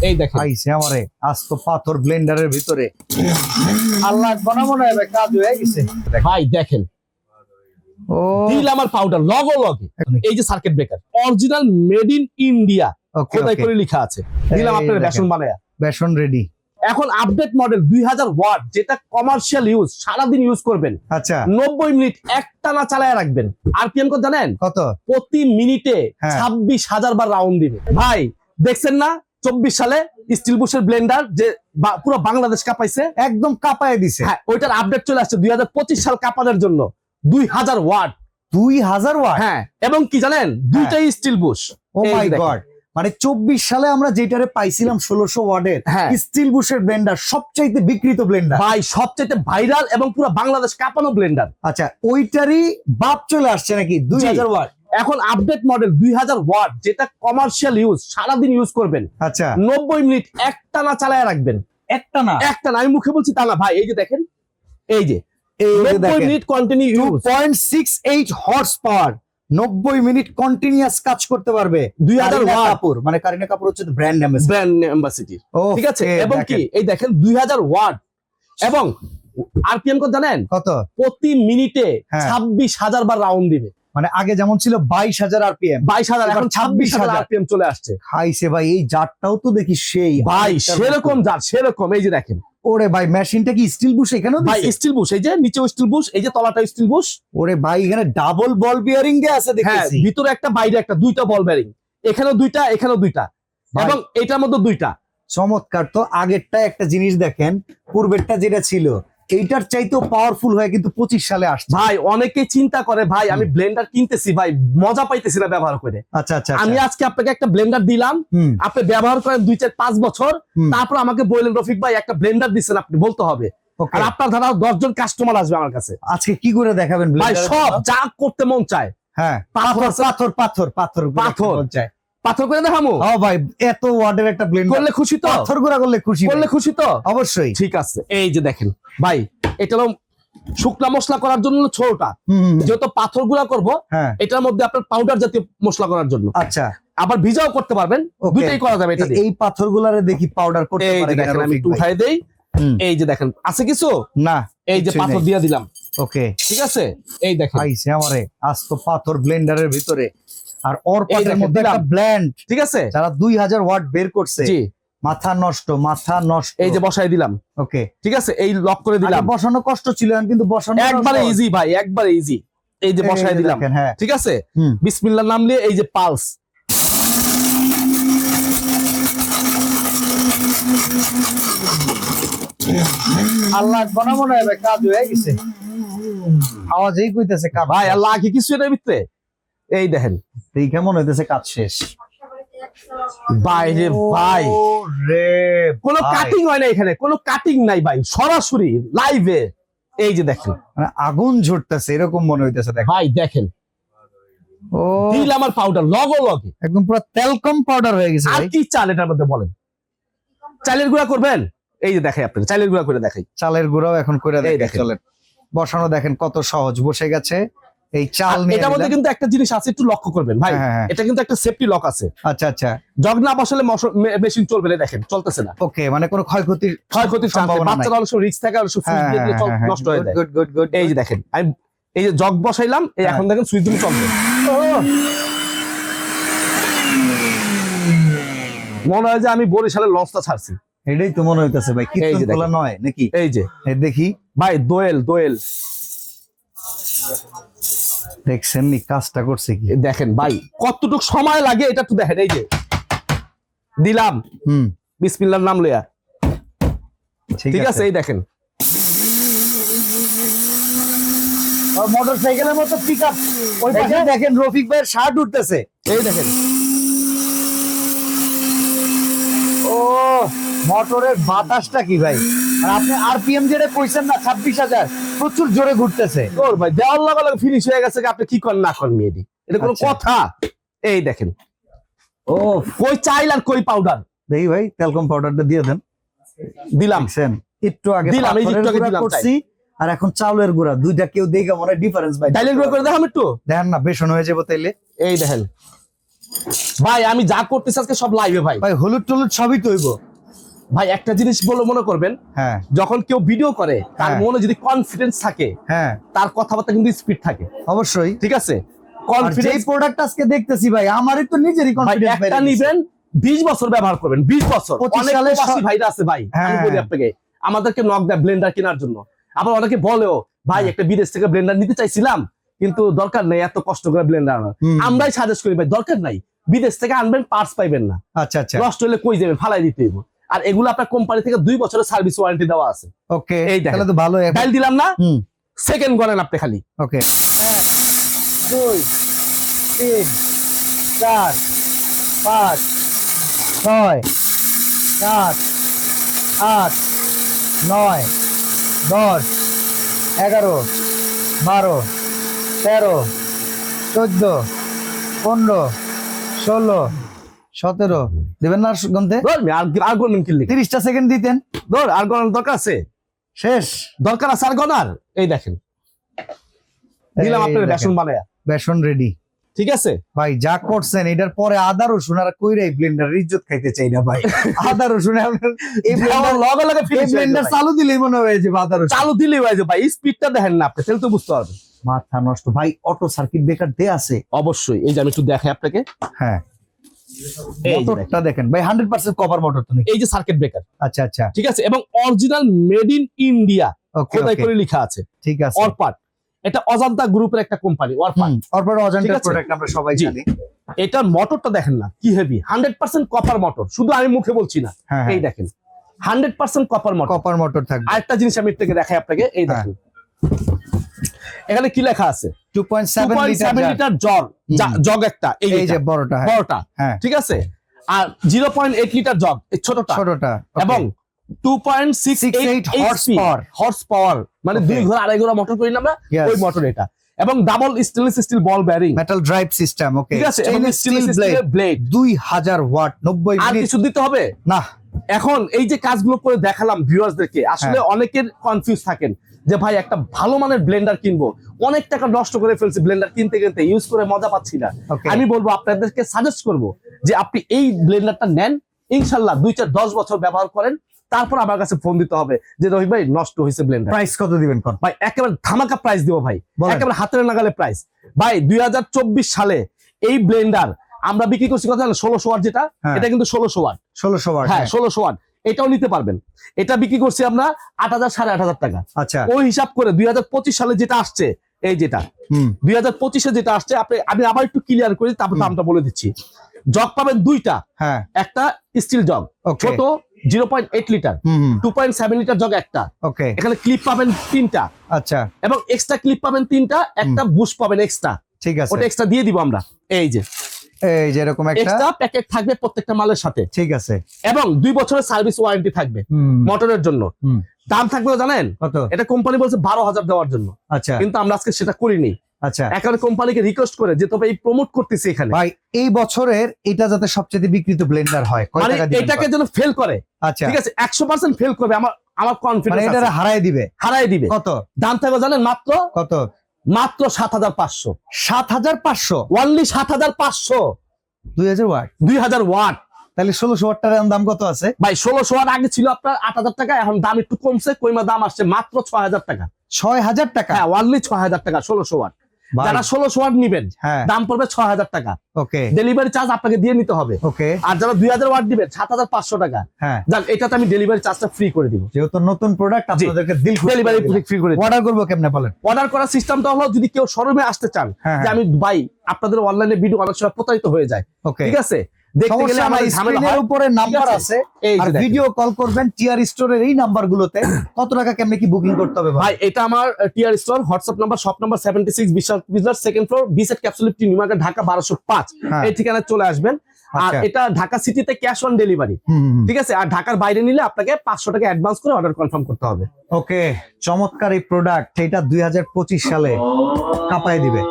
এই দেখেন আইছে আমারে আজ তো পাথর ব্লেন্ডারের ভিতরে আল্লাহ বানা মনে হয় কাজ হয়ে গেছে। ভাই দেখেন ও দিল আমার পাউডার লগে লগে এই যে circuit breaker original made in India okay খোদাই করে লেখা আছে। দিলাম আপনার বেসন বানায়া বেসন রেডি। এখন আপডেট মডেল 2000 ওয়াট যেটা কমার্শিয়াল ইউজ সারাদিন ইউজ করবেন। আচ্ছা 90 মিনিট একটানা চালায় রাখবেন। আরপিএম কত জানেন? কত? প্রতি মিনিটে হ্যাঁ। 26,000 বার রাউন্ড দিবে। ভাই দেখছেন না 24 সালে স্টিল বুশের ব্লেন্ডার যে পুরো বাংলাদেশ কাঁপাইছে, একদম কাঁপায় দিছে। হ্যাঁ ওইটার আপডেট চলে আসছে 2025 সাল কাঁপানোর জন্য 2000 ওয়াট। 2000 ওয়াট? হ্যাঁ এবং কি জানেন দুইটাই স্টিল বুশ। ও মাই গড, মানে 24 সালে আমরা যেটারে পাইছিলাম 1600 ওয়াটের হ্যাঁ। স্টিল বুশের ব্লেন্ডার সবচাইতে বিক্রিত ব্লেন্ডার ভাই সবচেয়ে ভাইরাল এবং পুরো বাংলাদেশ কাঁপানো ব্লেন্ডার। আচ্ছা ওইটারই বাপ চলে আসছে নাকি 2000 ওয়াট? এখন আপডেট মডেল 2000 ওয়াট যেটা কমার্শিয়াল ইউজ সারাদিন ইউজ করবেন। আচ্ছা 90 মিনিট একটানা চালায় রাখবেন। একটানা? একটানা, আমি মুখে বলছি তা না ভাই। এই যে দেখেন, এই যে 90 minute continue use 2.68 horse power 90 minute continuous কাজ করতে পারবে। 2000 ওয়াট। কাপুর মানে কারিনা কাপুর হচ্ছে ব্র্যান্ড অ্যাম্বাসেডর। ব্র্যান্ড অ্যাম্বাসিডর, ঠিক আছে। এবং কি এই দেখেন 2000 ওয়াট এবং আরপিএম কত জানেন? কত? প্রতি মিনিটে হ্যাঁ। 26,000 বার রাউন্ড দিবে। মানে আগে যেমন ছিল 22,000 আরপিএম, 22,000 এখন 26,000 26,000 আরপিএম চলে আসছে। খাইছে ভাই। এই জারটাও তো দেখি সেই ভাই সেরকম যার সেরকম। এই যে দেখেন, ওরে ভাই মেশিনটা কি স্টিল বুশ এখানেও ভাই দিছে? স্টিল বুশ, এই যে নিচেও স্টিল বুশ, এই যে তলাটা স্টিল বুশ। ওরে ভাই এখানে ডাবল বল বিয়ারিং এ আছে হ্যাঁ দেখেছি। ভিতরে একটা বাইরে একটা, দুইটা বল বেরিং, এখানেও দুইটা এখানেও দুইটা ভাই। এবং এটার মধ্যে দুইটা। চমৎকার। তো আগেরটা একটা জিনিস দেখেন, পূর্বেরটা যেটা ছিল এইটার চাইতেও পাওয়ারফুল হয়ে কিন্তু 25 সালে আসছে। ভাই অনেকে চিন্তা করে ভাই আমি ব্লেন্ডার কিনতেছি ভাই মজা পাইতেছি না ব্যবহার করে। আচ্ছা আচ্ছা আমি আজকে আপনাকে একটা ব্লেন্ডার দিলাম, আপনি ব্যবহার করেন 2, 4, 5 বছর, তারপর আমাকে বললেন রফিক ভাই একটা ব্লেন্ডার দিচ্ছেন, আপনি বলতে হবে। আর আপনার ধারা 10 জন কাস্টমার আসবে আমার কাছে। আজকে কি করে দেখাবেন ভাই blender? সব যা করতে মন চায়। হ্যাঁ পাথর পাথর পাথর পাথর পাথর। চাই পাথর করে দেখামো। ও ভাই এত ওয়াটের একটা ব্লেন্ডার করলে খুশি তো? পাথর গুঁড়া করলে খুশি? করলে খুশি তো? অবশ্যই। ঠিক আছে এই যে দেখেন ভাই, এটা হলো শুকনা মশলা করার জন্য ছোটটা, যেহেতু পাথর গুঁড়া করবো হ্যাঁ এটার মধ্যে আপনার পাউডার জাতীয় মশলা করার জন্য। আচ্ছা আবার ভিজাও করতে পারবেন, দুইটাই করা যাবে এটা দিয়ে। এই পাথর গুলারে দেখি পাউডার করতে এই পারে যে দেখেন আমি একটু উঠাই দেই। এই যে দেখেন আছে কিছু না, এই যে পাথর দিয়ে দিলাম। ওকে ঠিক আছে এই দেখেন আইছে আমারে আজ তো পাথর ব্লেন্ডারের ভিতরে আর ওর এই পাথরের দেখেন, মধ্যে দিলাম। একটা ব্লেন্ড। ঠিক আছে যারা 2000 ওয়াট বের করছে জি মাথা নষ্ট মাথা নষ্ট। এই যে বসাই দিলাম। ওকে ঠিক আছে এই লক করে দিলাম। বসানো কষ্ট ছিল কিন্তু বসানো একবারে ইজি ভাই, একবারে ইজি। এই যে বসাই দিলাম। হ্যাঁ ঠিক আছে বিসমিল্লাহর নাম নিয়ে এই যে পালস। আল্লাহ বানা মনে হয় কাজ হয়ে গেছে। আওয়াজই কইতেছে কাজ। ভাই আল্লাহ কি কিছু এর ভিতরে এই দেখেন এই কেমন হইতেছে কাজ শেষ। বাইরে ভাই রে কোনো কাটিং হয় না এখানে, কোনো কাটিং নাই ভাই, সরাসরি লাইভে। এই যে দেখেন মানে আগুন ঝরতেছে এরকম মনে হইতেছে। দেখ ভাই দেখেন ও দিল আমার পাউডার লগে লগে একদম পুরো তেলকম পাউডার হয়ে গেছে আর ভাই। কি চাল এটার মধ্যে বলেন? চালের গুঁড়া করবেন? এই যে দেখাই আপনাকে চালের গুঁড়া করে দেখাই। চালের গুঁড়াও এখন করে এই দেখেন। দেখেন। চলেন বসানো দেখেন কত সহজ বসে গেছে। এই চাল নিয়ে এটার মধ্যে কিন্তু একটা জিনিস আছে একটু লক্ষ্য করবেন ভাই, হ্যাঁ। এটা কিন্তু একটা সেফটি লক আছে। আচ্ছা আচ্ছা জগ না বসালে মেশিন চলবে না, দেখেন চলতেছে না। ওকে মানে কোনো ক্ষয়ক্ষতির ক্ষয়ক্ষতির চান্স নেই, বাচ্চারা অবশ্য রিস্ক থাকে, অবশ্য সুইচ দিয়ে দিলে নষ্ট হয়ে যায়। Good good good. এই যে দেখেন আমি এই যে জগ বসাইলাম, এই এখন দেখেন সুইচ দিলে চলবে। মনে হয় যে আমি বরিশালের লঞ্চটা ছাড়ছি। এটাই তো মনে হইতেছে ভাই, এই যে কীর্তন তোলা নয় নাকি? এই যে দেখি ভাই দোয়েল দোয়েল দেখছেন নি কাজটা করছে কি? দেখেন ভাই কতটুকু সময় লাগে এটা একটু দেখেন। এই যে দিলাম বিসমিল্লাহর নাম লইয়া। ঠিক আছে এই দেখেন মোটরসাইকেলের মতো পিকআপ। ওই পাশে দেখেন রফিক ভাইয়ের শার্ট উঠতেছে। এই দেখেন ও মোটরের বাতাসটা কি ভাই! আর আপনি আরপিএম যেটা কইছেন না 26,000, প্রচুর জোরে ঘুরতেছে। তোর ভাই দেওয়ার লাগা ফিনিশ হয়ে গেছে, আপনি কি করেন না করেন মেয়েদি, এটা কোনো আচ্ছা। কথা? এই দেখেন ও কই চাইল আর কই পাউডার। দেখি ভাই তেলকম পাউডারটা দিয়ে দেন। দিলাম দেখছেন একটু আগে দিলাম, এই যে পাথরের একটু আগে গুঁড়া দিলাম, করছি আর এখন চাউলের গুঁড়া, দুইটা কেউ দেখে মনে ডিফারেন্স ভাই। ডাইলের গুঁড়ো করে দেখাম একটু। দেখেন না বেসন হয়ে যাবো তাইলে। এই দেখেন ভাই আমি যা করতেছি আজকে সব লাইভে ভাই। ভাই হলুদ টলুদ সবই তো হইব। ভাই একটা জিনিস বলে মনে করবেন, হ্যাঁ যখন কেউ ভিডিও করে তার হ্যাঁ। মনে যদি কনফিডেন্স থাকে, হ্যাঁ তার কথাবার্তা কিন্তু স্পিড থাকে। অবশ্যই। ঠিক আছে, আর কনফিডেন্স। যেই প্রোডাক্ট আজকে দেখতেছি ভাই আমারই তো নিজেরই ভাই কনফিডেন্স একটা নিবেন 20 বছর ব্যবহার করবেন, 20 বছর। 25 অনেক সালে প্রবাসী ভাইরা আছে ভাই, আমি হ্যাঁ। বলি আপনাকে, আমাদেরকে নক দেয় ব্লেন্ডার কেনার জন্য। আবার অনেকে বলেও ভাই একটা বিদেশ থেকে ব্লেন্ডার নিতে চাইছিলাম, কিন্তু দরকার নেই এত কষ্ট করে ব্লেন্ডার আনার। আমরাই সাজেস্ট করি ভাই দরকার নাই, বিদেশ থেকে আনবেন পার্টস পাইবেন না, আচ্ছা আচ্ছা নষ্ট হলে কই যাবেন, ফালাই দিতে হইব। আর এগুলো আপনার কোম্পানি থেকে 2 বছরের সার্ভিস ওয়ারেন্টি দেওয়া আছে। ওকে এই দেখেন। তাহলে তো ভালো। ডাইল দিলাম না, সেকেন্ড গণেন আপনি খালি। ওকে 1 2 3 4 5 6 7 8 9 10 11 12 13 14 15 16 17 দেবেন না গন্তে? ধর আর গণেন কিনলি, 30টা সেকেন্ড দিতেন। ধর আর গণার দরকার আছে, শেষ। দরকার আছে আর গণার। এই দেখেন দিলাম এই আপনার দেখেন, বেসন বানায়া। বেসন রেডি। ঠিক আছে ভাই যা করছেন এটার পরে আদা রসুন আর কইরাই ব্লেন্ডার ইজ্জত খাইতে চাই না ভাই। আদা রসুন এই ব্লেন্ডার লগে লগে finish হয়ে ব্লেন্ডার যাবে ভাই। চালু দিলেই মনে হয় যে আদা রসুন চালু দিলেই হয়ে যাবে ভাই, স্পিডটা দেখেন না আপনি, তাহলে তো বুঝতে পারবেন। মাথা নষ্ট ভাই। অটো সার্কিট ব্রেকার দে আছে? অবশ্যই, এই যে আমি একটু দেখাই আপনাকে। হ্যাঁ এই যে মোটরটা দেখেন ভাই 100% কভার মোটর তো নাকি? এই যে সার্কিট ব্রেকার, আচ্ছা আচ্ছা ঠিক আছে, এবং original made in India okay খোদাই করে লেখা আছে। ঠিক আছে। অরপাট, এটা অজন্তা গ্রুপের একটা কোম্পানি অরপাট। অরপাট ঠিক অজন্তার আছে? প্রোডাক্ট আমরা সবাই জি। জানি। এটার মোটরটা দেখেন না কি হেভি, 100% কপার মোটর, শুধু আমি মুখে বলছি না। হ্যাঁ এই দেখেন 100% কপার মোটর। কপার মোটর থাকবে। আরেকটা জিনিস আমি একটু দেখাই আপনাকে, এই দেখেন এখানে কি লেখা আছে, 2.7 2.7 লিটার লিটার জগ একটা, এই এই যে এটা, বড়টা। হ্যাঁ বড়টা, হ্যাঁ ঠিক আছে। আর 0.8 লিটার জগ এই ছোটটা, ছোটটা এবং 2.68 horsepower। হর্স পাওয়ার, মানে Okay. 2 ঘোড়া 2.5 ঘোড়া মোটর করি না আমরা, Yes. ওই মোটর এটা। এবং double stainless steel ball bearing, metal drive system. Okay ঠিক আছে, এবং স্টেনলেস স্টিল ব্লেড। 2000 ওয়াট 90 আর মিনিট কিছু দিতে হবে না। এখন এই যে কাজগুলো করে দেখালাম ভিউয়ার্সদেরকে, আসলে অনেকের কনফিউজ থাকেন যে ভাই একটা ভালো মানের ব্লেন্ডার কিনবো, অনেক টাকা নষ্ট করে ফেলছি ব্লেন্ডার কিনতে কিনতে, ইউজ করে মজা পাচ্ছি না। Okay. আমি বলবো আপনাদেরকে সাজেস্ট করব যে আপনি এই ব্লেন্ডারটা নেন, ইনশাল্লাহ 2-4-10 বছর ব্যবহার করেন, তারপর আমার কাছে ফোন দিতে হবে যে রহিম ভাই নষ্ট হয়েছে ব্লেন্ডার। প্রাইস কত দিবেন কোন? ভাই একেবারে ধামাকা প্রাইস দিব ভাই, বলেন। একেবারে হাতের নাগালে প্রাইস। ভাই 2024 সালে এই ব্লেন্ডার আমরা বিক্রি করছি কত জানেন? 1600 ওয়াট যেটা, হ্যাঁ। এটা কিন্তু 1600 ওয়াট। 1600 ওয়াট। হ্যাঁ 1600 ওয়াট, এটাও নিতে পারবেন। এটা বিক্রি করছি আমরা 8000 8500 টাকা। আচ্ছা ওই হিসাব করে 2025 সালে যেটা আসছে, এই যেটা 2025-এ যেটা আসছে, আমি আবার একটু ক্লিয়ার করি, তারপর দামটা বলে দিচ্ছি। জগ পাবেন 2টা, হ্যাঁ একটা স্টিল জগ Okay. ছোট 0.8 লিটার, 2.7 লিটার জগ একটা, ওকে এখানে ক্লিপ পাবেন 3টা, আচ্ছা এবং এক্সট্রা ক্লিপ পাবেন 3টা, একটা বুশ পাবেন এক্সট্রা, ঠিক আছে। ওটা এক্সট্রা দিয়ে দিব আমরা। এই যে এই যে এরকম একটা এক্সট্রা প্যাকেট থাকবে প্রত্যেকটা মালের সাথে, ঠিক আছে। এবং 2 বছরের সার্ভিস ওয়ারেন্টি থাকবে মোটরের জন্য। দাম থাকবে জানেন কত? এটা কোম্পানি বলছে 12,000 দেওয়ার জন্য, আচ্ছা কিন্তু আমরা আজকে সেটা করিনি। আচ্ছা একেবারে কোম্পানিকে রিকোয়েস্ট করে যে তবে এই প্রমোট করতেছি এখানে, ভাই এই বছরের এটা যাতে সবচেয়ে বিক্রিত ব্লেন্ডার হয়, কয় মানে টাকা দিবেন? এটাকে যেন ফেল করে, আচ্ছা ঠিক আছে 100% ফেল করবে, আমার মানে কনফিডেন্স এটা আছে, হারায় দিবে। হারাই দিবে। কত? দাম থাকবে জানেন মাত্র কত? 7,500, 7500 অনলি 7,500, 2000 ওয়াট। 2000 ওয়াট। তাহলে 1600 ওয়াটটার দাম কত আছে ভাই 1600 ওয়াট আগে ছিল আপনার 8000 টাকা, এখন দাম একটু কমছে, কইমা দাম আসছে মাত্র 6000 টাকা। 6000 টাকা? হ্যাঁ অনলি 6000 টাকা 1600 ওয়াট। ভাই। যারা 1600 ওয়াট নিবেন হ্যাঁ দাম পড়বে 6000 টাকা, ওকে ডেলিভারি চার্জ আপনাকে দিয়ে নিতে হবে। ওকে আর যারা 2000 ওয়াট দিবেন 7500 টাকা, হ্যাঁ যান এটাতে আমি ডেলিভারি চার্জটা ফ্রি করে দিব, যেহেতু নতুন প্রোডাক্ট আপনাদেরকে দিল ডেলিভারি ফ্রি করে দিব। অর্ডার করবো কেমনে বলেন? অর্ডার করার সিস্টেমটা হলো, যদি কেউ শোরুমে আসতে চান, হ্যাঁ, যে আমি ভাই আপনাদের অনলাইনে ভিডিও অনেক সময় প্রতারিত হয়ে যায়, ওকে ঠিক আছে, দেখতে গেলে সমস্যা নাই, আমাদের ঝামেলা স্ক্রিনের হয়। উপরে নাম্বার ঠিক আছে, এই আর যে দেখেন। ভিডিও কল করবেন টিআর স্টোরের এই নাম্বারগুলোতে। কত টাকা কেমনে কি বুকিং করতে হবে ভাই? ভাই এটা আমার TR store, WhatsApp number, shop number 76 Bishal second floor, বিসেট ক্যাপসুলিটি নিউ মার্কেট, ঢাকা 1205। হ্যাঁ। এই ঠিকানায় চলে আসবেন। আর আচ্ছা। এটা ঢাকা সিটিতে ক্যাশ অন ডেলিভারি, ঠিক আছে। আর ঢাকার বাইরে নিলে আপনাকে 500 টাকা অ্যাডভান্স করে অর্ডার কনফার্ম করতে হবে। ওকে চমৎকার এই প্রোডাক্ট, এটা 2025 সালে কাঁপায় দিবে।